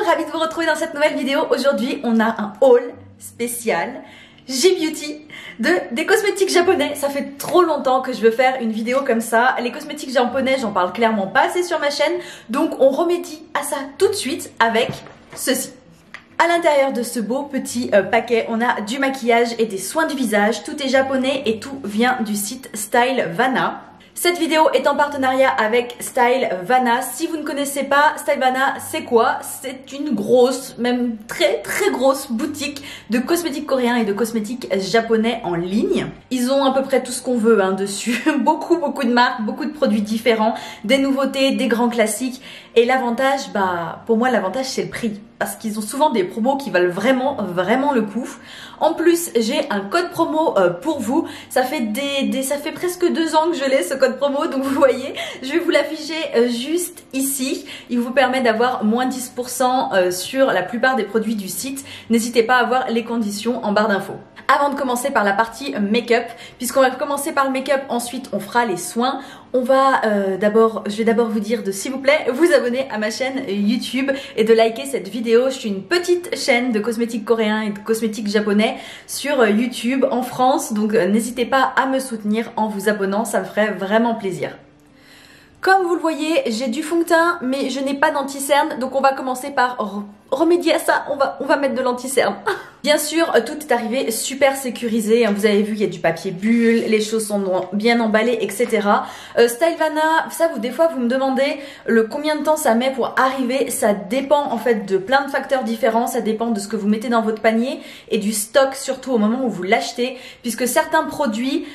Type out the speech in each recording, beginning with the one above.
ravie de vous retrouver dans cette nouvelle vidéo. Aujourd'hui, on a un haul spécial J-Beauty des cosmétiques japonais. Ça fait trop longtemps que je veux faire une vidéo comme ça. Les cosmétiques japonais, j'en parle clairement pas assez sur ma chaîne. Donc on remédie à ça tout de suite avec ceci. À l'intérieur de ce beau petit paquet, on a du maquillage et des soins du visage. Tout est japonais et tout vient du site Stylevana. Cette vidéo est en partenariat avec Stylevana. Si vous ne connaissez pas, Stylevana, c'est quoi? C'est une grosse, même très grosse boutique de cosmétiques coréens et de cosmétiques japonais en ligne. Ils ont à peu près tout ce qu'on veut dessus. beaucoup de marques, beaucoup de produits différents, des nouveautés, des grands classiques. Et l'avantage, pour moi l'avantage c'est le prix. Parce qu'ils ont souvent des promos qui valent vraiment le coup. En plus, j'ai un code promo pour vous. Ça fait presque 2 ans que je l'ai, ce code promo. Donc vous voyez, je vais vous l'afficher juste ici. Il vous permet d'avoir moins 10% sur la plupart des produits du site. N'hésitez pas à voir les conditions en barre d'infos. Avant de commencer par la partie make-up, puisqu'on va commencer par le make-up, ensuite on fera les soins. Je vais d'abord vous dire de s'il vous plaît vous abonner à ma chaîne YouTube et de liker cette vidéo. Je suis une petite chaîne de cosmétiques coréens et de cosmétiques japonais sur YouTube en France, donc n'hésitez pas à me soutenir en vous abonnant, ça me ferait vraiment plaisir. Comme vous le voyez, j'ai du fond de teint, mais je n'ai pas d'anti-cerne, donc on va commencer par remédier à ça, on va mettre de l'anti-cerne. Bien sûr, tout est arrivé super sécurisé, vous avez vu, il y a du papier bulle, les choses sont bien emballées, etc. Stylevana, ça, des fois, vous me demandez combien de temps ça met pour arriver. Ça dépend en fait de plein de facteurs différents, ça dépend de ce que vous mettez dans votre panier et du stock, surtout au moment où vous l'achetez, puisque certains produits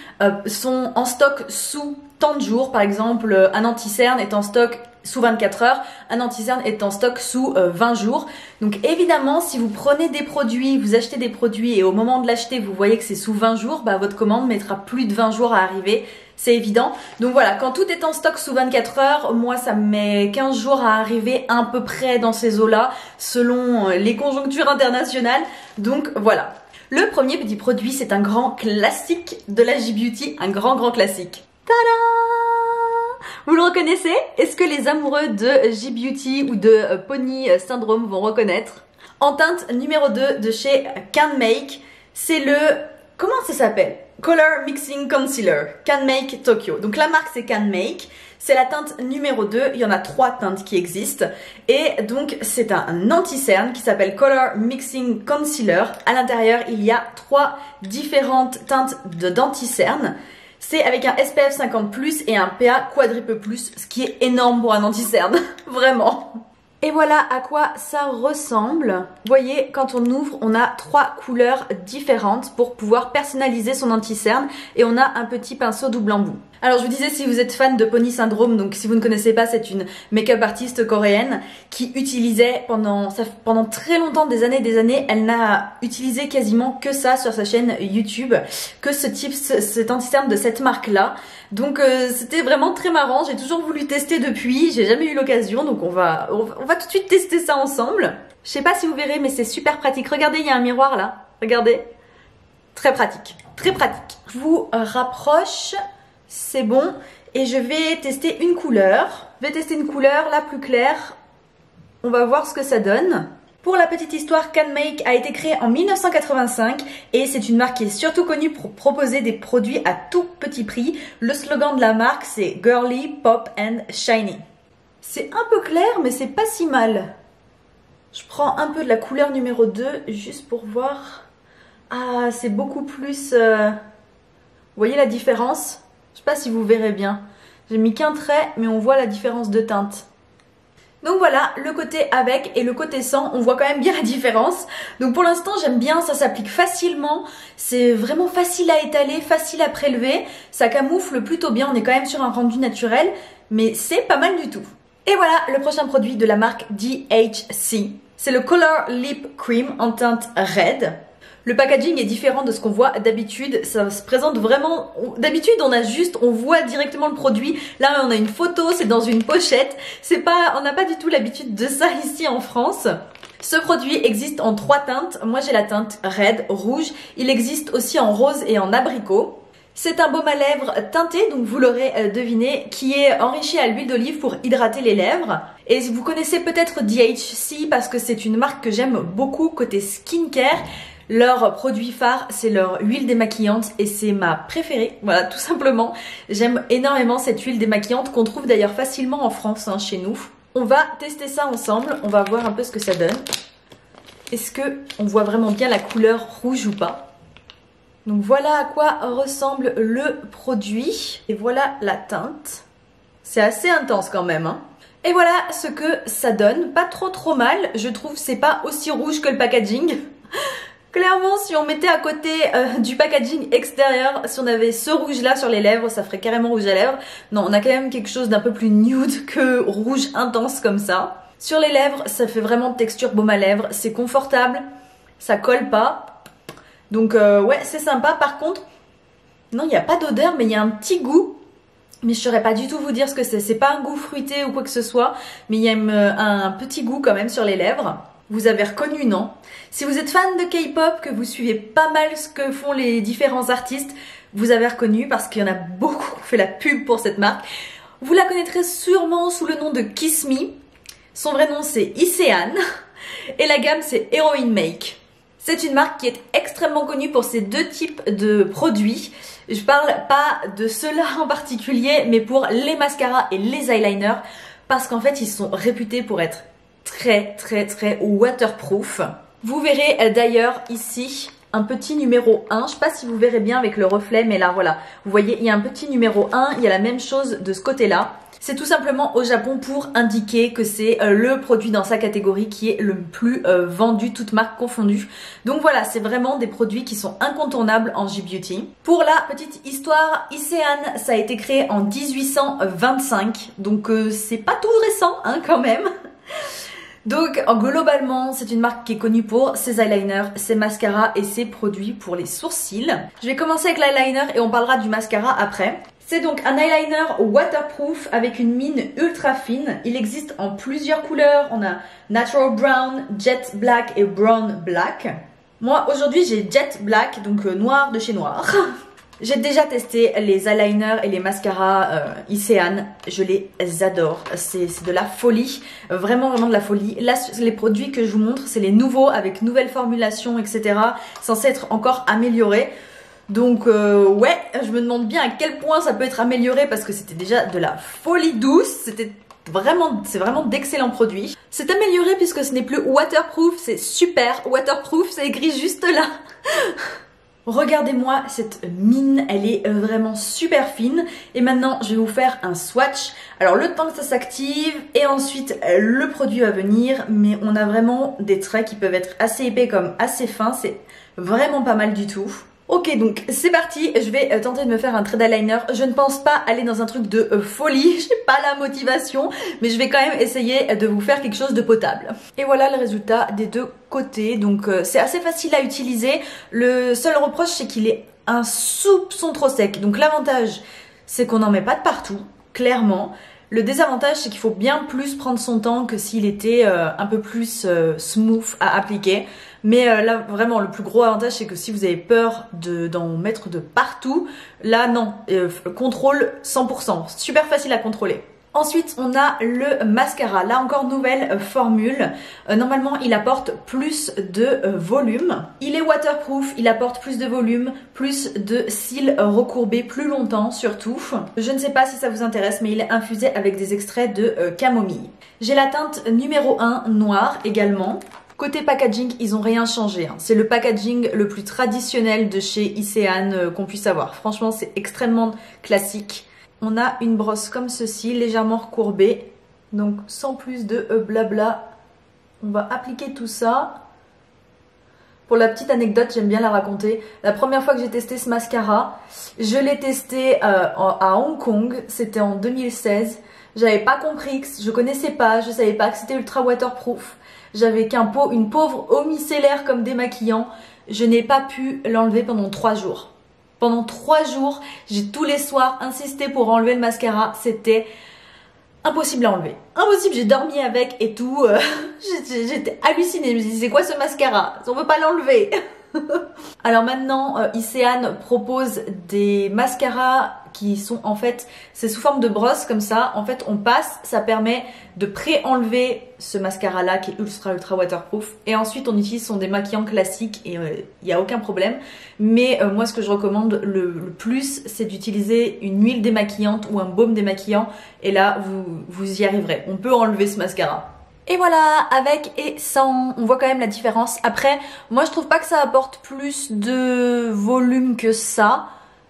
sont en stock sous tant de jours. Par exemple, un anti-cerne est en stock sous 24 heures, un anti-cerne est en stock sous 20 jours. Donc évidemment, si vous prenez des produits, vous achetez des produits et au moment de l'acheter, vous voyez que c'est sous 20 jours, votre commande mettra plus de 20 jours à arriver, c'est évident. Donc voilà, quand tout est en stock sous 24 heures, moi ça me met 15 jours à arriver à peu près dans ces eaux-là, selon les conjonctures internationales. Donc voilà. Le premier petit produit, c'est un grand classique de la J-Beauty, un grand classique. Tada! Vous le reconnaissez? Est-ce que les amoureux de J-Beauty ou de Pony Syndrome vont reconnaître? En teinte numéro 2 de chez Can Make, c'est le... comment ça s'appelle? Color Mixing Concealer, Can Make Tokyo. Donc la marque c'est Can Make, c'est la teinte numéro 2, il y en a 3 teintes qui existent. Et donc c'est un anti-cerne qui s'appelle Color Mixing Concealer. À l'intérieur il y a 3 différentes teintes d'anti-cerne. C'est avec un SPF 50+, et un PA quadruple plus, ce qui est énorme pour un anti-cerne, vraiment. Et voilà à quoi ça ressemble. Vous voyez, quand on ouvre, on a 3 couleurs différentes pour pouvoir personnaliser son anti-cerne et on a un petit pinceau double embout. Alors je vous disais, si vous êtes fan de Pony Syndrome, donc si vous ne connaissez pas, c'est une make-up artiste coréenne qui utilisait pendant très longtemps, des années, elle n'a utilisé quasiment que ça sur sa chaîne YouTube, que cet anti-cerne de cette marque-là. Donc c'était vraiment très marrant, j'ai toujours voulu tester depuis, j'ai jamais eu l'occasion, donc on va tout de suite tester ça ensemble. Je sais pas si vous verrez, mais c'est super pratique. Regardez, il y a un miroir là, regardez. Très pratique, très pratique. Je vous rapproche. C'est bon, et je vais tester une couleur. Je vais tester une couleur la plus claire. On va voir ce que ça donne. Pour la petite histoire, Can Make a été créé en 1985 et c'est une marque qui est surtout connue pour proposer des produits à tout petit prix. Le slogan de la marque c'est Girly, Pop and Shiny. C'est un peu clair mais c'est pas si mal. Je prends un peu de la couleur numéro 2 juste pour voir. Ah, c'est beaucoup plus... Vous voyez la différence ? Je sais pas si vous verrez bien. J'ai mis qu'un trait, mais on voit la différence de teinte. Donc voilà, le côté avec et le côté sans, on voit quand même bien la différence. Donc pour l'instant, j'aime bien, ça s'applique facilement. C'est vraiment facile à étaler, facile à prélever. Ça camoufle plutôt bien, on est quand même sur un rendu naturel, mais c'est pas mal du tout. Et voilà, le prochain produit de la marque DHC. C'est le Color Lip Cream en teinte Red. Le packaging est différent de ce qu'on voit d'habitude, ça se présente vraiment... D'habitude on voit directement le produit, là on a une photo, c'est dans une pochette, on n'a pas du tout l'habitude de ça ici en France. Ce produit existe en 3 teintes, moi j'ai la teinte Red, rouge, il existe aussi en rose et en abricot. C'est un baume à lèvres teinté, donc vous l'aurez deviné, qui est enrichi à l'huile d'olive pour hydrater les lèvres. Et vous connaissez peut-être DHC parce que c'est une marque que j'aime beaucoup côté skincare. Leur produit phare, c'est leur huile démaquillante et c'est ma préférée, voilà, tout simplement. J'aime énormément cette huile démaquillante qu'on trouve d'ailleurs facilement en France, hein, chez nous. On va tester ça ensemble, on va voir un peu ce que ça donne. Est-ce que on voit vraiment bien la couleur rouge ou pas? Donc voilà à quoi ressemble le produit. Et voilà la teinte. C'est assez intense quand même, hein. Et voilà ce que ça donne. Pas trop mal, je trouve c'est pas aussi rouge que le packaging. Clairement, si on mettait à côté du packaging extérieur, si on avait ce rouge là sur les lèvres, ça ferait carrément rouge à lèvres. Non, on a quand même quelque chose d'un peu plus nude que rouge intense comme ça. Sur les lèvres, ça fait vraiment texture baume à lèvres, c'est confortable, ça colle pas. Donc ouais, c'est sympa. Par contre, non, il n'y a pas d'odeur, mais il y a un petit goût. Mais je saurais pas du tout vous dire ce que c'est. C'est pas un goût fruité ou quoi que ce soit, mais il y a un petit goût quand même sur les lèvres. Vous avez reconnu, non? Si vous êtes fan de K-pop, que vous suivez pas mal ce que font les différents artistes, vous avez reconnu parce qu'il y en a beaucoup qui ont fait la pub pour cette marque. Vous la connaîtrez sûrement sous le nom de Kiss Me. Son vrai nom c'est Isean et la gamme c'est Heroin Make. C'est une marque qui est extrêmement connue pour ces deux types de produits. Je parle pas de ceux-là en particulier, mais pour les mascaras et les eyeliners, parce qu'en fait ils sont réputés pour être très waterproof. Vous verrez d'ailleurs ici un petit numéro 1, je sais pas si vous verrez bien avec le reflet, mais là voilà, vous voyez il y a un petit numéro 1, il y a la même chose de ce côté-là. C'est tout simplement au Japon pour indiquer que c'est le produit dans sa catégorie qui est le plus vendu, toutes marques confondues. Donc voilà, c'est vraiment des produits qui sont incontournables en J-Beauty. Pour la petite histoire, Isean, ça a été créé en 1825, donc c'est pas tout récent hein, quand même. Donc globalement c'est une marque qui est connue pour ses eyeliners, ses mascaras et ses produits pour les sourcils. Je vais commencer avec l'eyeliner et on parlera du mascara après. C'est donc un eyeliner waterproof avec une mine ultra fine. Il existe en plusieurs couleurs. On a Natural Brown, Jet Black et Brown Black. Moi aujourd'hui j'ai Jet Black, donc noir de chez noir. J'ai déjà testé les eyeliners et les mascaras Isean, je les adore, c'est de la folie, vraiment de la folie. Là, les produits que je vous montre, c'est les nouveaux avec nouvelles formulations, etc. Censés être encore améliorés. Donc ouais, je me demande bien à quel point ça peut être amélioré parce que c'était déjà de la folie douce, c'est vraiment d'excellents produits. C'est amélioré puisque ce n'est plus waterproof, c'est super waterproof, c'est écrit juste là. Regardez-moi cette mine, elle est vraiment super fine. Et maintenant, je vais vous faire un swatch. Alors, le temps que ça s'active et ensuite le produit va venir. Mais on a vraiment des traits qui peuvent être assez épais comme assez fins. C'est vraiment pas mal du tout. Ok, donc c'est parti, je vais tenter de me faire un trait d'eyeliner. Je ne pense pas aller dans un truc de folie, j'ai pas la motivation, mais je vais quand même essayer de vous faire quelque chose de potable. Et voilà le résultat des deux côtés, donc c'est assez facile à utiliser. Le seul reproche c'est qu'il est un soupçon trop sec, donc l'avantage c'est qu'on n'en met pas de partout, clairement. Le désavantage c'est qu'il faut bien plus prendre son temps que s'il était un peu plus smooth à appliquer. Mais là vraiment le plus gros avantage c'est que si vous avez peur d'en mettre de partout, là non, contrôle 100%, super facile à contrôler. Ensuite on a le mascara, là encore nouvelle formule, normalement il apporte plus de volume, il est waterproof, il apporte plus de volume, plus de cils recourbés plus longtemps surtout. Je ne sais pas si ça vous intéresse mais il est infusé avec des extraits de camomille. J'ai la teinte numéro 1 noire également. Côté packaging, ils n'ont rien changé. Hein. C'est le packaging le plus traditionnel de chez Isean qu'on puisse avoir. Franchement, c'est extrêmement classique. On a une brosse comme ceci, légèrement recourbée. Donc, sans plus de blabla, on va appliquer tout ça. Pour la petite anecdote, j'aime bien la raconter. La première fois que j'ai testé ce mascara, je l'ai testé à Hong Kong. C'était en 2016. J'avais pas compris, je connaissais pas, je savais pas que c'était ultra waterproof. J'avais une pauvre eau micellaire comme démaquillant. Je n'ai pas pu l'enlever pendant 3 jours. Pendant 3 jours, j'ai tous les soirs insisté pour enlever le mascara. C'était impossible à enlever. Impossible, j'ai dormi avec et tout. J'étais hallucinée. Je me disais, c'est quoi ce mascara? On veut pas l'enlever. Alors maintenant, Isean propose des mascaras qui sont en fait, c'est sous forme de brosse comme ça. En fait, on passe, ça permet de pré-enlever ce mascara là qui est ultra waterproof. Et ensuite, on utilise son démaquillant classique et il n'y a aucun problème. Mais moi, ce que je recommande le plus, c'est d'utiliser une huile démaquillante ou un baume démaquillant. Et là, vous y arriverez. On peut enlever ce mascara. Et voilà, avec et sans, on voit quand même la différence. Après, moi je trouve pas que ça apporte plus de volume que ça.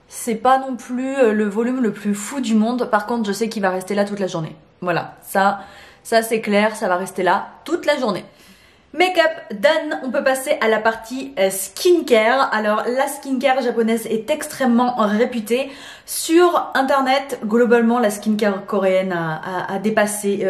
C'est pas non plus le volume le plus fou du monde. Par contre, je sais qu'il va rester là toute la journée. Voilà, ça c'est clair, ça va rester là toute la journée. Make-up done, on peut passer à la partie skincare. Alors la skincare japonaise est extrêmement réputée. Sur internet, globalement la skincare coréenne a dépassé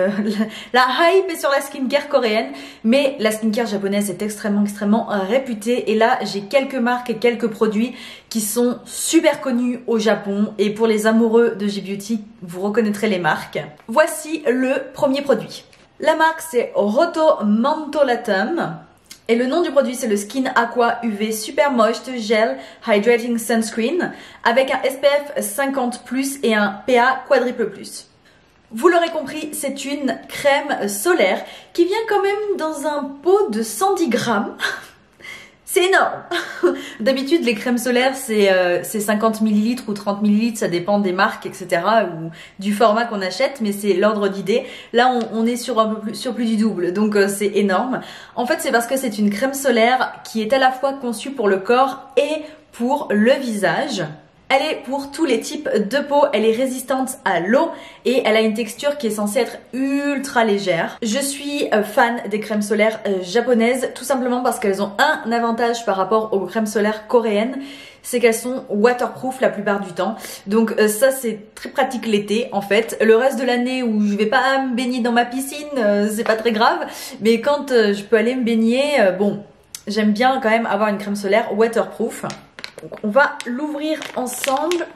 la hype est sur la skincare coréenne. Mais la skincare japonaise est extrêmement réputée. Et là j'ai quelques marques et quelques produits qui sont super connus au Japon. Et pour les amoureux de J-Beauty, vous reconnaîtrez les marques. Voici le premier produit. La marque c'est Roto Mentolatum et le nom du produit c'est le Skin Aqua UV Super Moist Gel Hydrating Sunscreen avec un SPF 50+ et un PA quadruple plus. Vous l'aurez compris, c'est une crème solaire qui vient quand même dans un pot de 110 grammes. C'est énorme. D'habitude, les crèmes solaires, c'est 50 ml ou 30 ml, ça dépend des marques, etc. ou du format qu'on achète, mais c'est l'ordre d'idée. Là, on est sur plus du double, donc c'est énorme. En fait, c'est parce que c'est une crème solaire qui est à la fois conçue pour le corps et pour le visage. Elle est pour tous les types de peau, elle est résistante à l'eau et elle a une texture qui est censée être ultra légère. Je suis fan des crèmes solaires japonaises tout simplement parce qu'elles ont un avantage par rapport aux crèmes solaires coréennes, c'est qu'elles sont waterproof la plupart du temps. Donc ça c'est très pratique l'été en fait. Le reste de l'année où je vais pas me baigner dans ma piscine, c'est pas très grave, mais quand je peux aller me baigner, bon, j'aime bien quand même avoir une crème solaire waterproof. Donc on va l'ouvrir ensemble.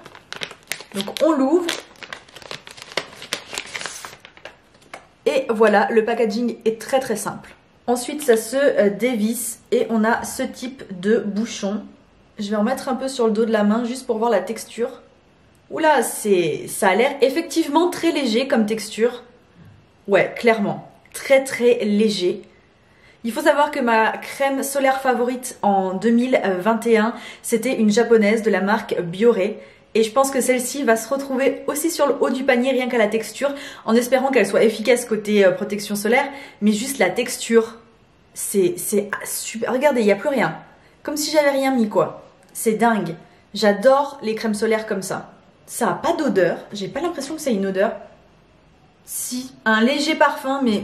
Donc on l'ouvre. Et voilà, le packaging est très simple. Ensuite ça se dévisse et on a ce type de bouchon. Je vais en mettre un peu sur le dos de la main juste pour voir la texture. Oula, ça a l'air effectivement très léger comme texture. Ouais, clairement, très léger. Il faut savoir que ma crème solaire favorite en 2021, c'était une japonaise de la marque Bioré. Et je pense que celle-ci va se retrouver aussi sur le haut du panier rien qu'à la texture, en espérant qu'elle soit efficace côté protection solaire. Mais juste la texture, c'est super. Regardez, il n'y a plus rien. Comme si j'avais rien mis quoi. C'est dingue. J'adore les crèmes solaires comme ça. Ça n'a pas d'odeur. J'ai pas l'impression que ça a une odeur. Si, un léger parfum, mais...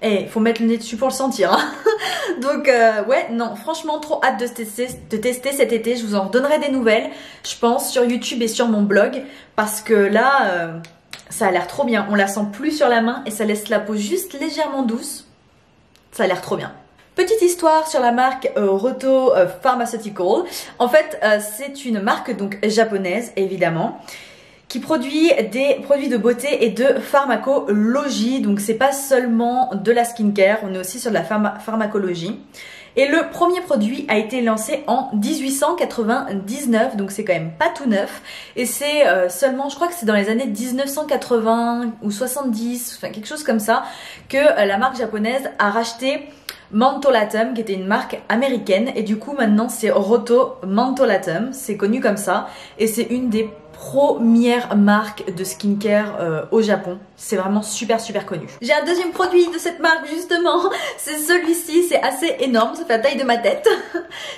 Eh, faut mettre le nez dessus pour le sentir. Hein. Donc ouais, non, franchement, trop hâte de tester cet été. Je vous en redonnerai des nouvelles, je pense, sur YouTube et sur mon blog. Parce que là, ça a l'air trop bien. On la sent plus sur la main et ça laisse la peau juste légèrement douce. Ça a l'air trop bien. Petite histoire sur la marque Roto Pharmaceutical. En fait, c'est une marque donc japonaise, évidemment, qui produit des produits de beauté et de pharmacologie. Donc c'est pas seulement de la skincare, on est aussi sur de la pharmacologie. Et le premier produit a été lancé en 1899, donc c'est quand même pas tout neuf. Et c'est seulement, je crois que c'est dans les années 1980 ou 70, enfin quelque chose comme ça, que la marque japonaise a racheté Mentolatum, qui était une marque américaine. Et du coup maintenant c'est Roto Mentolatum, c'est connu comme ça. Et c'est une des première marque de skincare au Japon. C'est vraiment super connu. J'ai un deuxième produit de cette marque justement. C'est celui-ci, c'est assez énorme, ça fait la taille de ma tête.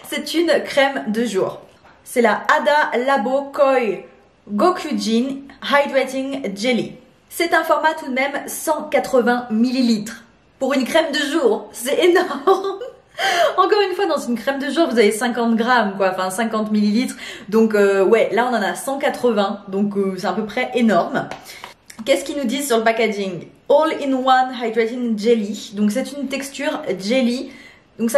C'est une crème de jour. C'est la Hada Labo Koi Gokujin Hydrating Jelly. C'est un format tout de même 180 ml. Pour une crème de jour, c'est énorme. Encore une fois, dans une crème de jour, vous avez 50 grammes, quoi, enfin 50 millilitres. Donc ouais, là on en a 180, donc c'est à peu près énorme. Qu'est-ce qu'ils nous disent sur le packaging? All-in-one Hydrating Jelly. Donc c'est une texture jelly. Donc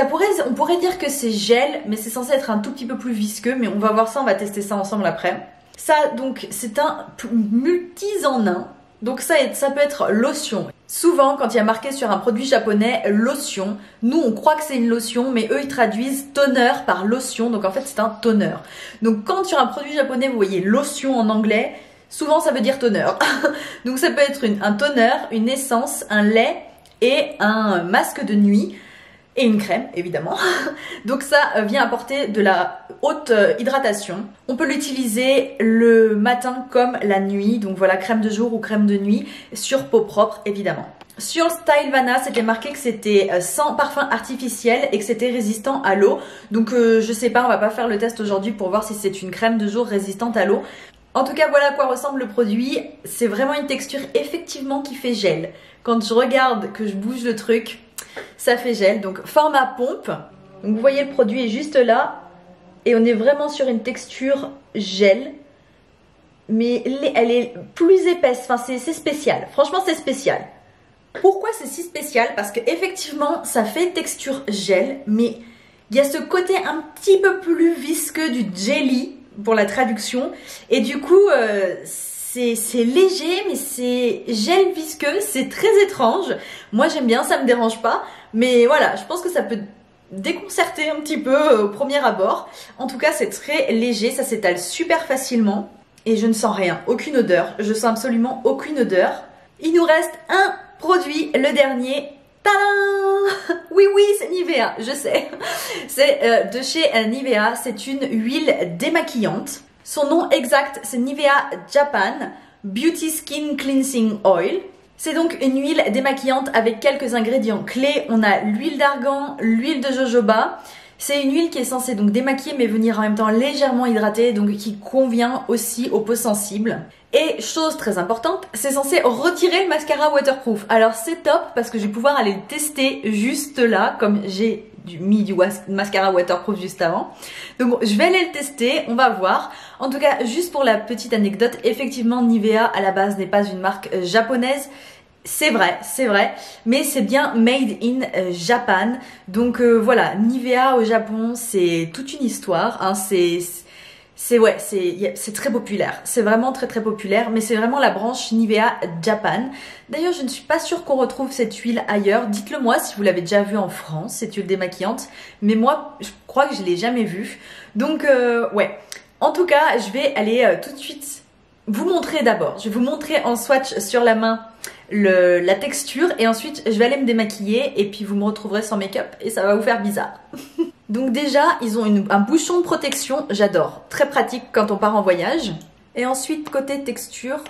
on pourrait dire que c'est gel, mais c'est censé être un tout petit peu plus visqueux. Mais on va voir ça, on va tester ça ensemble après. Ça, donc, c'est un multis en un. Donc ça peut être lotion. Souvent, quand il y a marqué sur un produit japonais lotion, nous on croit que c'est une lotion, mais eux ils traduisent toner par lotion, donc en fait c'est un toner. Donc quand sur un produit japonais vous voyez lotion en anglais, souvent ça veut dire toner. Donc ça peut être un toner, une essence, un lait et un masque de nuit. Et une crème, évidemment. Donc ça vient apporter de la haute hydratation. On peut l'utiliser le matin comme la nuit. Donc voilà, crème de jour ou crème de nuit sur peau propre, évidemment. Sur Stylevana, c'était marqué que c'était sans parfum artificiel et que c'était résistant à l'eau. Donc je sais pas, on va pas faire le test aujourd'hui pour voir si c'est une crème de jour résistante à l'eau. En tout cas, voilà à quoi ressemble le produit. C'est vraiment une texture effectivement qui fait gel. Quand je regarde, que je bouge le truc, ça fait gel. Donc format pompe. Donc vous voyez le produit est juste là. Et on est vraiment sur une texture gel. Mais elle est plus épaisse. Enfin c'est spécial. Franchement c'est spécial. Pourquoi c'est si spécial? Parce que effectivement ça fait texture gel. Mais il y a ce côté un petit peu plus visqueux du jelly. Pour la traduction. Et du coup c'est léger mais c'est gel visqueux, c'est très étrange. Moi j'aime bien, ça me dérange pas, mais voilà, je pense que ça peut déconcerter un petit peu au premier abord. En tout cas c'est très léger, ça s'étale super facilement et je ne sens rien, aucune odeur, je sens absolument aucune odeur. Il nous reste un produit, le dernier. Tadam! Oui, c'est Nivea, je sais. C'est de chez Nivea, c'est une huile démaquillante. Son nom exact, c'est Nivea Japan Beauty Skin Cleansing Oil. C'est donc une huile démaquillante avec quelques ingrédients clés. On a l'huile d'argan, l'huile de jojoba. C'est une huile qui est censée donc démaquiller mais venir en même temps légèrement hydrater, donc qui convient aussi aux peaux sensibles. Et chose très importante, c'est censé retirer le mascara waterproof. Alors c'est top parce que je vais pouvoir aller le tester juste là, comme j'ai mis du mascara waterproof juste avant. Donc je vais aller le tester, on va voir. En tout cas, juste pour la petite anecdote, effectivement Nivea à la base n'est pas une marque japonaise. C'est vrai, mais c'est bien made in Japan. Donc voilà, Nivea au Japon, c'est toute une histoire. Hein, c'est très populaire. C'est vraiment très populaire, mais c'est vraiment la branche Nivea Japan. D'ailleurs, je ne suis pas sûre qu'on retrouve cette huile ailleurs. Dites-le moi si vous l'avez déjà vue en France, cette huile démaquillante. Mais moi, je crois que je l'ai jamais vue. Donc ouais. En tout cas, je vais aller tout de suite vous montrer d'abord. Je vais vous montrer en swatch sur la main la texture et ensuite je vais aller me démaquiller et puis vous me retrouverez sans make-up et ça va vous faire bizarre. Donc déjà ils ont un bouchon de protection, j'adore, très pratique quand on part en voyage. Et ensuite côté texture,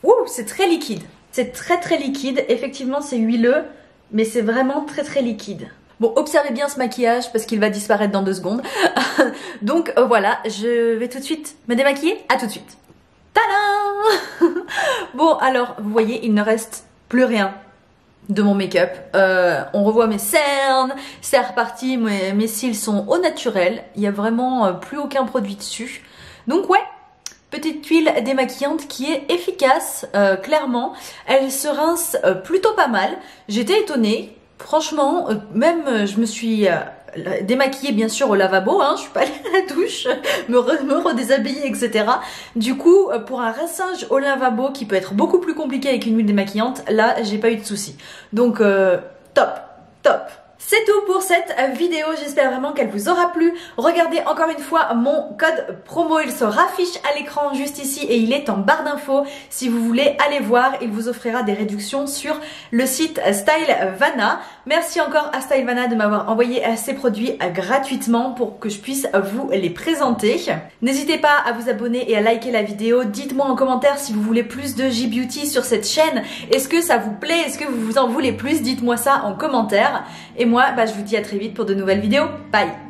ouh, c'est très liquide, c'est très liquide, effectivement c'est huileux mais c'est vraiment très liquide. Bon, observez bien ce maquillage parce qu'il va disparaître dans 2 secondes. Donc voilà, je vais tout de suite me démaquiller, à tout de suite. Tadam! Bon, alors, vous voyez, il ne reste plus rien de mon make-up. On revoit mes cernes, c'est reparti, mes cils sont au naturel. Il n'y a vraiment plus aucun produit dessus. Donc ouais, petite huile démaquillante qui est efficace, clairement. Elle se rince plutôt pas mal. J'étais étonnée. Franchement, même je me suis démaquillée bien sûr au lavabo, hein, je suis pas allée à la douche, me redéshabiller, etc. Du coup, pour un rinçage au lavabo qui peut être beaucoup plus compliqué avec une huile démaquillante, là j'ai pas eu de soucis. Donc top. C'est tout pour cette vidéo, j'espère vraiment qu'elle vous aura plu. Regardez encore une fois mon code promo, il se raffiche à l'écran juste ici et il est en barre d'infos. Si vous voulez aller voir, il vous offrira des réductions sur le site Stylevana. Merci encore à Stylevana de m'avoir envoyé ces produits gratuitement pour que je puisse vous les présenter. N'hésitez pas à vous abonner et à liker la vidéo. Dites-moi en commentaire si vous voulez plus de J-Beauty sur cette chaîne. Est-ce que ça vous plaît? Est-ce que vous en voulez plus? Dites-moi ça en commentaire. Et moi, je vous dis à très vite pour de nouvelles vidéos. Bye!